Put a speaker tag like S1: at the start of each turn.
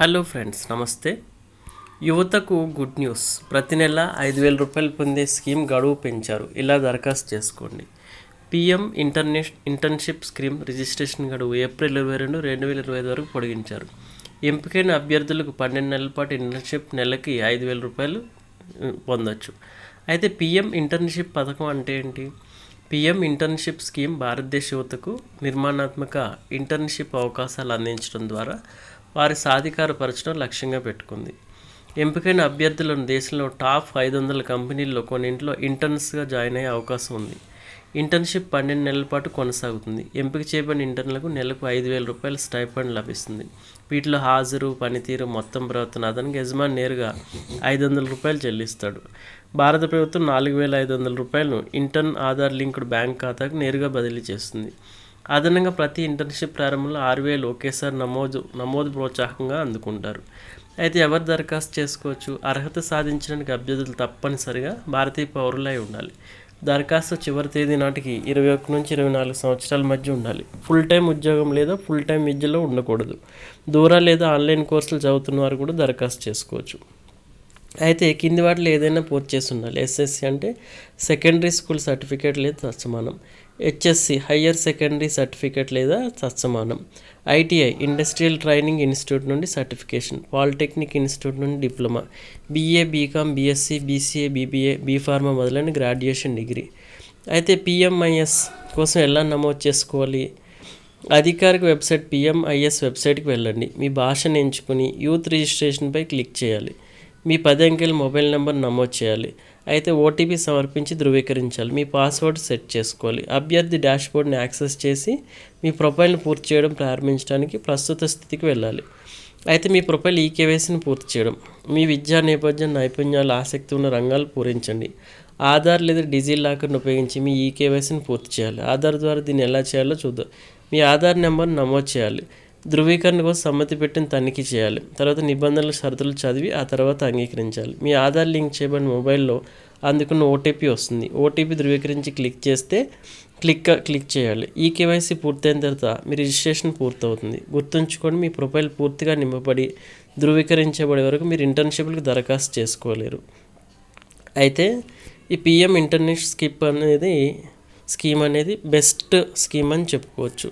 S1: Hello friends, నమస్తే. యువతకు good news. ప్రతి నెల 5,000 రూపాయలు పొందే స్కీమ్ గడువు పెంచారు. ఇలా దరఖాస్తు చేసుకోండి. పిఎం ఇంటర్న్షిప్ స్కీమ్ రిజిస్ట్రేషన్ గడువు ఏప్రిల్ 22, 2025 వరకు పొడిగించారు. ఎంపికైన అభ్యర్థులకు 12 నెలల పాటు ఇంటర్న్షిప్ నెలకి 5,000 రూపాయలు పొందొచ్చు. అయితే పిఎం ఇంటర్న్షిప్ పథకం అంటే ఏంటి? పిఎం ఇంటర్న్షిప్ స్కీమ్ భారతదేశ యువతకు నిర్మాణాత్మక ఇంటర్న్షిప్ అవకాశాలు అందించడం ద్వారా వారి సాధికారపరచడం లక్ష్యంగా పెట్టుకుంది. ఎంపికైన అభ్యర్థులను దేశంలో టాప్ 500 కంపెనీల్లో కొన్నింటిలో ఇంటర్న్స్గా జాయిన్ అయ్యే అవకాశం ఉంది. ఇంటర్న్షిప్ 12 నెలల పాటు కొనసాగుతుంది. ఎంపిక చేయబడిన ఇంటర్న్లకు నెలకు 5,000 రూపాయల స్టైపెండ్ లభిస్తుంది. వీటిలో హాజరు, పనితీరు, మొత్తం ప్రవర్తన అదనంగా యజమాని నేరుగా 500 రూపాయలు చెల్లిస్తాడు. భారత ప్రభుత్వం 4,500 రూపాయలను ఇంటర్న్ ఆధార్ లింక్డ్ బ్యాంక్ ఖాతాకు నేరుగా బదిలీ చేస్తుంది. అదనంగా ప్రతి ఇంటర్న్షిప్ ప్రారంభంలో 6,000 ఒకేసారి నమోదు ప్రోత్సాహకంగా అందుకుంటారు. అయితే ఎవరు దరఖాస్తు చేసుకోవచ్చు? అర్హత సాధించడానికి అభ్యర్థులు తప్పనిసరిగా భారతీయ పౌరులై ఉండాలి. దరఖాస్తు చివరి తేదీ నాటికి 21 నుంచి 24 సంవత్సరాల మధ్య ఉండాలి. ఫుల్ టైం ఉద్యోగం లేదా ఫుల్ టైం విద్యలో ఉండకూడదు. దూర లేదా ఆన్లైన్ కోర్సులు చదువుతున్న వారు కూడా దరఖాస్తు చేసుకోవచ్చు. అయితే కింది వాటిలో ఏదైనా పూర్తి చేసి ఉండాలి. ఎస్ఎస్సి అంటే సెకండరీ స్కూల్ సర్టిఫికేట్ లేదా తత్సమానం. హెచ్ఎస్సి హయ్యర్ సెకండరీ సర్టిఫికేట్ లేదా తత్సమానం. ఐటీఐ ఇండస్ట్రియల్ ట్రైనింగ్ ఇన్స్టిట్యూట్ నుండి సర్టిఫికేషన్. పాలిటెక్నిక్ ఇన్స్టిట్యూట్ నుండి diploma. BA, BCom, BSc, BCA, BBA, B Pharma మొదలైన గ్రాడ్యుయేషన్ డిగ్రీ. అయితే పిఎంఐఎస్ కోసం ఎలా నమోదు చేసుకోవాలి? అధికారిక వెబ్సైట్ పిఎంఐఎస్ వెబ్సైట్కి వెళ్ళండి. మీ భాషను ఎంచుకుని యూత్ రిజిస్ట్రేషన్పై క్లిక్ చేయాలి. మీ 10 అంకెల మొబైల్ నెంబర్ నమోదు చేయాలి. అయితే ఓటీపీ సమర్పించి ధృవీకరించాలి. మీ పాస్వర్డ్ సెట్ చేసుకోవాలి. అభ్యర్థి డాష్బోర్డ్ని యాక్సెస్ చేసి మీ ప్రొఫైల్ని పూర్తి చేయడం ప్రారంభించడానికి ప్రస్తుత స్థితికి వెళ్ళాలి. అయితే మీ ప్రొఫైల్ ఈకేవైసీని పూర్తి చేయడం. మీ విద్యా నేపథ్యం, నైపుణ్యాలు, ఆసక్తి ఉన్న రంగాలు పూరించండి. ఆధార్ లేదా డిజిలాకర్ను ఉపయోగించి మీ ఈకేవైసీని పూర్తి చేయాలి. ఆధార్ ద్వారా దీన్ని ఎలా చేయాలో చూద్దాం. మీ ఆధార్ నెంబర్ను నమోదు చేయాలి. ధృవీకరణ కోసం సమ్మతి పెట్టిన తనిఖీ చేయాలి. తర్వాత నిబంధనలు, షరతులు చదివి ఆ తర్వాత అంగీకరించాలి. మీ ఆధార్ లింక్ చేయబడిన మొబైల్లో అందుకున్న ఓటీపీ వస్తుంది. ఓటీపీ ధృవీకరించి క్లిక్ చేస్తే క్లిక్ చేయాలి. ఈ కేవైసీ పూర్తయిన తర్వాత మీ రిజిస్ట్రేషన్ పూర్తవుతుంది. గుర్తుంచుకొని మీ ప్రొఫైల్ పూర్తిగా నింపబడి ధృవీకరించబడే వరకు మీరు ఇంటర్న్షిప్లకు దరఖాస్తు చేసుకోలేరు. అయితే ఈ పిఎం ఇంటర్న్షిప్ స్కీమ్ అనేది బెస్ట్ స్కీమ్ అని చెప్పుకోవచ్చు.